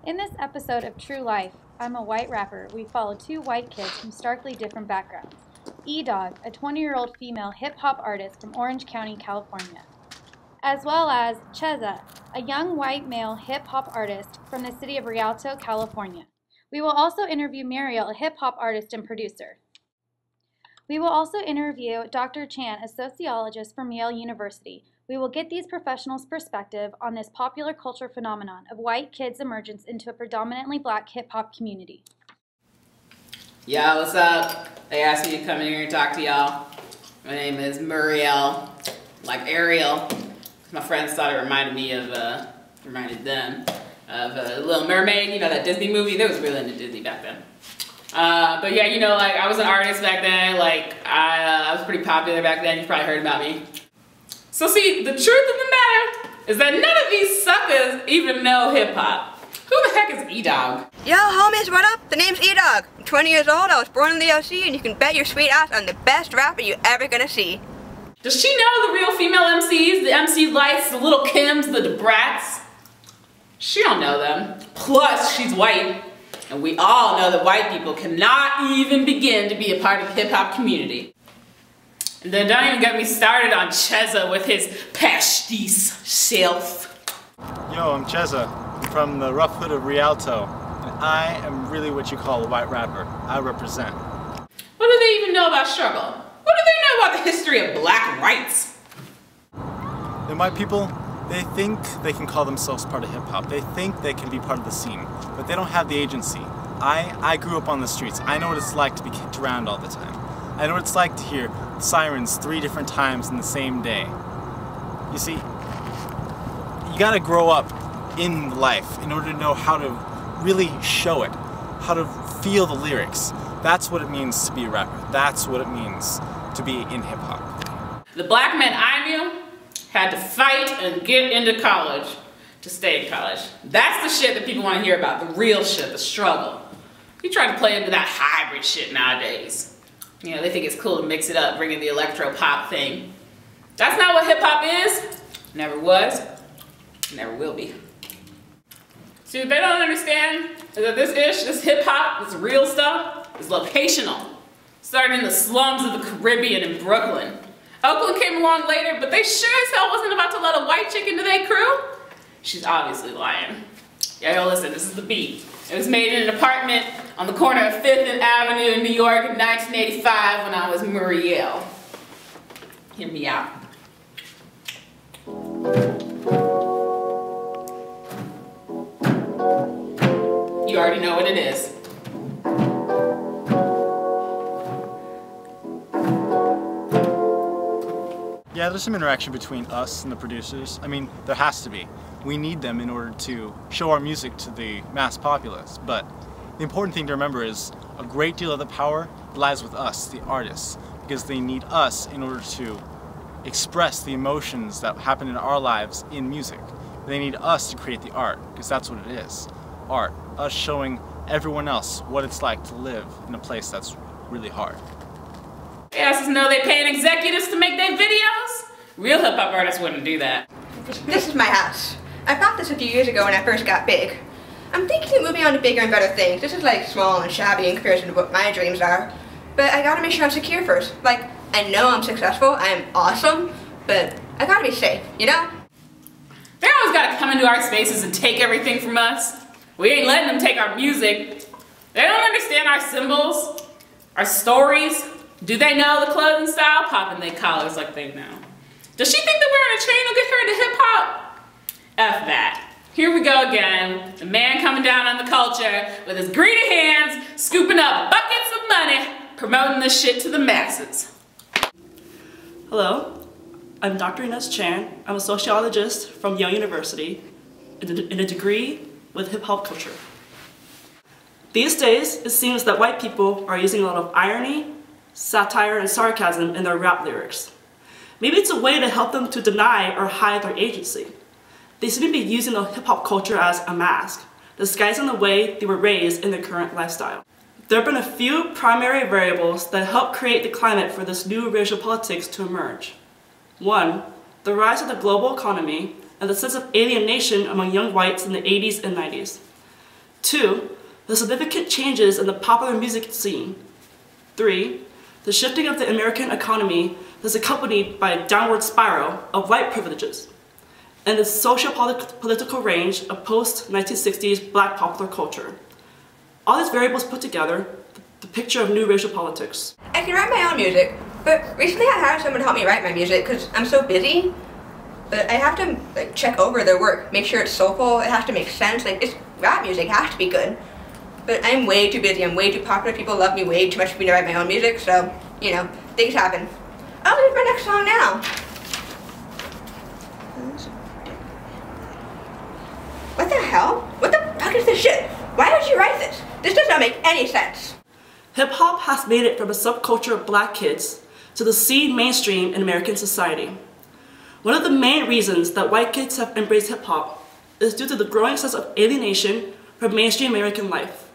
In this episode of True Life, I'm a White Rapper, we follow two white kids from starkly different backgrounds. E-Dog, a 20-year-old female hip-hop artist from Orange County, California, as well as Cheza, a young white male hip-hop artist from the city of Rialto, California. We will also interview Muriel, a hip-hop artist and producer. We will also interview Dr. Chan, a sociologist from Yale University. We will get these professionals' perspective on this popular culture phenomenon of white kids' emergence into a predominantly black hip-hop community. Yo, what's up? They asked me to come in here and talk to y'all. My name is Muriel, like Ariel. My friends thought it reminded them of Little Mermaid, you know, that Disney movie. They was really into Disney back then. But yeah, you know, like I was an artist back then. Like I was pretty popular back then. You probably heard about me. So see, the truth of the matter is that none of these suckers even know hip hop. Who the heck is E-Dog? Yo, homies, what up? The name's E-Dog. I'm 20 years old, I was born in the OC, and you can bet your sweet ass I'm the best rapper you ever gonna see. Does she know the real female MCs, the MC Lights, the Little Kims, the DeBrats? She don't know them. Plus, she's white, and we all know that white people cannot even begin to be a part of the hip-hop community. And then don't even get me started on Cheza with his pastiche self. Yo, I'm Cheza. I'm from the rough hood of Rialto, and I am really what you call a white rapper. I represent. What do they even know about struggle? What do they know about the history of black rights? The white people, they think they can call themselves part of hip-hop. They think they can be part of the scene, but they don't have the agency. I grew up on the streets. I know what it's like to be kicked around all the time. I know what it's like to hear sirens 3 different times in the same day. You see, you gotta grow up in life in order to know how to really show it, how to feel the lyrics. That's what it means to be a rapper. That's what it means to be in hip-hop. The black men I knew had to fight and get into college to stay in college. That's the shit that people want to hear about, the real shit, the struggle. You try to play into that hybrid shit nowadays. You know, they think it's cool to mix it up, bring in the electro-pop thing. That's not what hip-hop is. Never was. Never will be. See, what they don't understand is that this hip-hop, this real stuff, is locational. Started in the slums of the Caribbean in Brooklyn. Oakland came along later, but they sure as hell wasn't about to let a white chick into their crew. She's obviously lying. Yeah, yo, listen, this is the beat. It was made in an apartment on the corner of 5th and Avenue in New York in 1985 when I was Muriel. Hear me out. You already know what it is. Yeah, there's some interaction between us and the producers. I mean, there has to be. We need them in order to show our music to the mass populace. But the important thing to remember is a great deal of the power lies with us, the artists, because they need us in order to express the emotions that happen in our lives in music. They need us to create the art, because that's what it is. Art. Us showing everyone else what it's like to live in a place that's really hard. They asses know they paying executives to make their videos? Real hip-hop artists wouldn't do that. This is my house. I bought this a few years ago when I first got big. I'm thinking of moving on to bigger and better things. This is like small and shabby in comparison to what my dreams are. But I gotta make sure I'm secure first. Like, I know I'm successful, I'm awesome, but I gotta be safe, you know? They always gotta come into our spaces and take everything from us. We ain't letting them take our music. They don't understand our symbols, our stories. Do they know the clothing style? Popping their collars like they know. Does she think that wearing a chain will get her into hip-hop? F that. Here we go again. The man coming down on the culture with his greedy hands, scooping up buckets of money, promoting this shit to the masses. Hello, I'm Dr. Ines Chan. I'm a sociologist from Yale University in a degree with hip-hop culture. These days, it seems that white people are using a lot of irony, satire, and sarcasm in their rap lyrics. Maybe it's a way to help them to deny or hide their agency. They seem to be using the hip-hop culture as a mask, disguising the way they were raised in their current lifestyle. There have been a few primary variables that help create the climate for this new racial politics to emerge. 1. The rise of the global economy and the sense of alienation among young whites in the 80s and 90s. 2. The significant changes in the popular music scene. 3. The shifting of the American economy that's accompanied by a downward spiral of white privileges, and the socio-political range of post-1960s black popular culture. All these variables put together, the picture of new racial politics. I can write my own music, but recently I hired someone to help me write my music because I'm so busy. But I have to check over their work, make sure it's soulful, it has to make sense. It's rap music, it has to be good. But I'm way too busy, I'm way too popular, people love me way too much for me to write my own music, so, you know, things happen. I'll leave my next song now. What the hell? What the fuck is this shit? Why would you write this? This does not make any sense. Hip-hop has made it from a subculture of black kids to the scene mainstream in American society. One of the main reasons that white kids have embraced hip-hop is due to the growing sense of alienation from mainstream American life.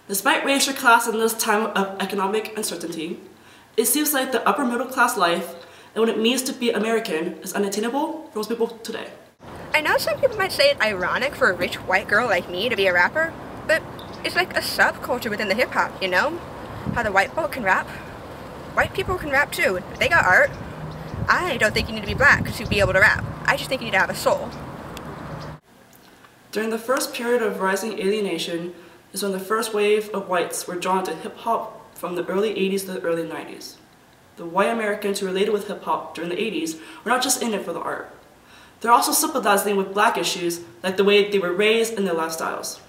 Despite race or class in this time of economic uncertainty, it seems like the upper middle class life and what it means to be American is unattainable for most people today. I know some people might say it's ironic for a rich white girl like me to be a rapper, but it's like a subculture within the hip-hop, you know? How the white folk can rap. White people can rap too. They got art. I don't think you need to be black to be able to rap. I just think you need to have a soul. During the first period of rising alienation is when the first wave of whites were drawn to hip-hop from the early 80s to the early 90s. The white Americans who related with hip-hop during the 80s were not just in it for the art. They're also sympathizing with black issues like the way they were raised and their lifestyles.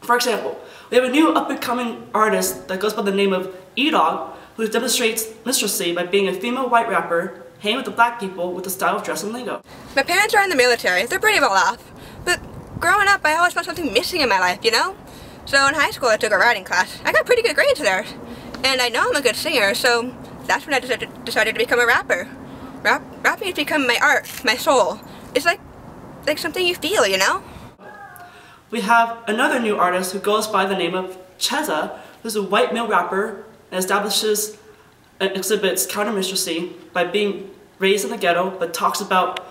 For example, we have a new up-and-coming artist that goes by the name of E-Dog, who demonstrates minstrelsy by being a female white rapper, hanging with the black people with the style of dress and lingo. My parents are in the military. They're pretty well off. But growing up, I always felt something missing in my life, you know? So in high school, I took a writing class. I got pretty good grades there. And I know I'm a good singer, so that's when I decided to become a rapper. Rapping has become my art, my soul. It's like something you feel, you know? We have another new artist who goes by the name of Cheza, who's a white male rapper and establishes and exhibits counter-minstrelsy by being raised in the ghetto, but talks about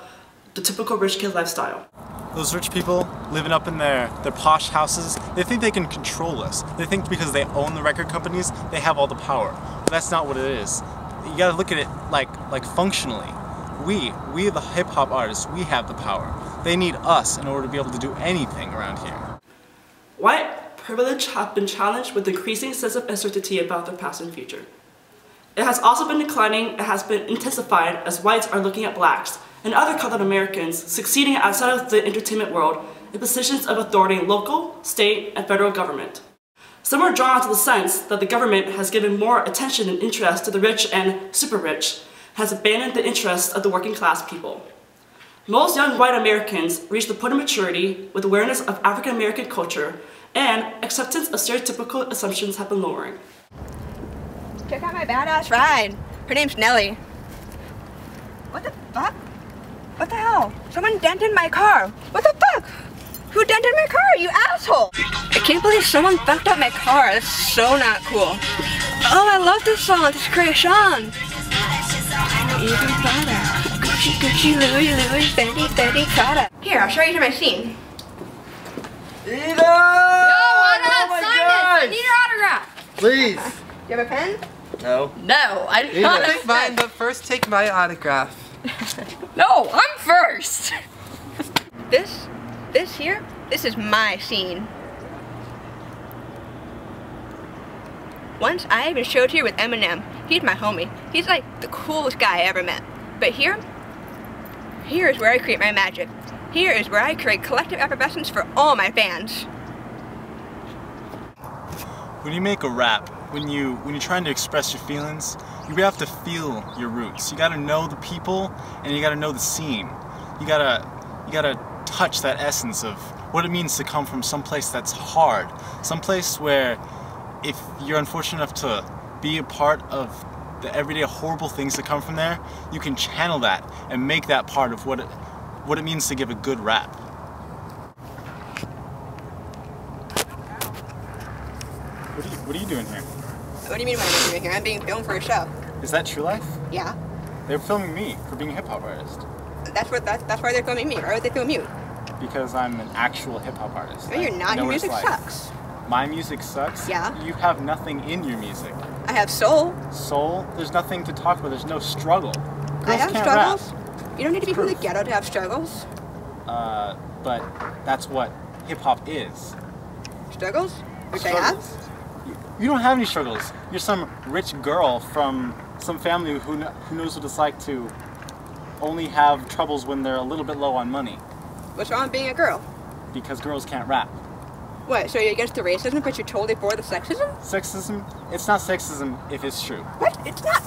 the typical rich kid lifestyle. Those rich people living up in their posh houses, they think they can control us. They think because they own the record companies, they have all the power. But that's not what it is. You gotta look at it like functionally. We the hip-hop artists, we have the power. They need us in order to be able to do anything around here. White privilege has been challenged with increasing sense of uncertainty about their past and future. It has also been declining and has been intensified as whites are looking at blacks and other colored Americans succeeding outside of the entertainment world in positions of authority in local, state, and federal government. Some are drawn to the sense that the government has given more attention and interest to the rich and super rich, has abandoned the interests of the working class people. Most young white Americans reach the point of maturity with awareness of African American culture, and acceptance of stereotypical assumptions have been lowering. Check out my badass ride. Her name's Nellie. What the fuck? What the hell? Someone dented my car. What the fuck? Who dented my car, you asshole? I can't believe someone fucked up my car. That's so not cool. Oh, I love this song. This is Creation. Even Prada. Gucci, Gucci, Louis, Louis, Fendi, Fendi, Prada. Here, I'll show you to my scene. Ida! Yo, what up? Oh Sign this. I need your autograph. Please. Do you have a pen? No. No, I do not Ida, have fine, pen. but first take my autograph. No, I'm first. This here, this is my scene. Once I even showed here with Eminem. He's my homie. He's like the coolest guy I ever met. But here is where I create my magic. Here is where I create collective effervescence for all my fans. When you make a rap, when you're trying to express your feelings, you have to feel your roots. You gotta know the people and you gotta know the scene. You gotta touch that essence of what it means to come from someplace that's hard. Someplace where if you're unfortunate enough to be a part of the everyday horrible things that come from there, you can channel that and make that part of what it means to give a good rap. What are you doing here? What do you mean what I'm doing here? I'm being filmed for a show. Is that True Life? Yeah. They're filming me for being a hip-hop artist. That's why they're filming me. Why would they film you? Because I'm an actual hip-hop artist. No, you're I not. know Your what it's music like. sucks. My music sucks? Yeah. You have nothing in your music. I have soul. Soul? There's nothing to talk about. There's no struggle. Girls I have can't struggles. rap. You don't need to be from the Proof. ghetto to have struggles. But that's what hip-hop is. Struggles? Which I have. Struggles. You don't have any struggles. You're some rich girl from some family who knows what it's like to only have troubles when they're a little bit low on money. What's wrong with being a girl? Because girls can't rap. What, so you're against the racism, but you're totally for the sexism? Sexism? It's not sexism if it's true. What? It's not.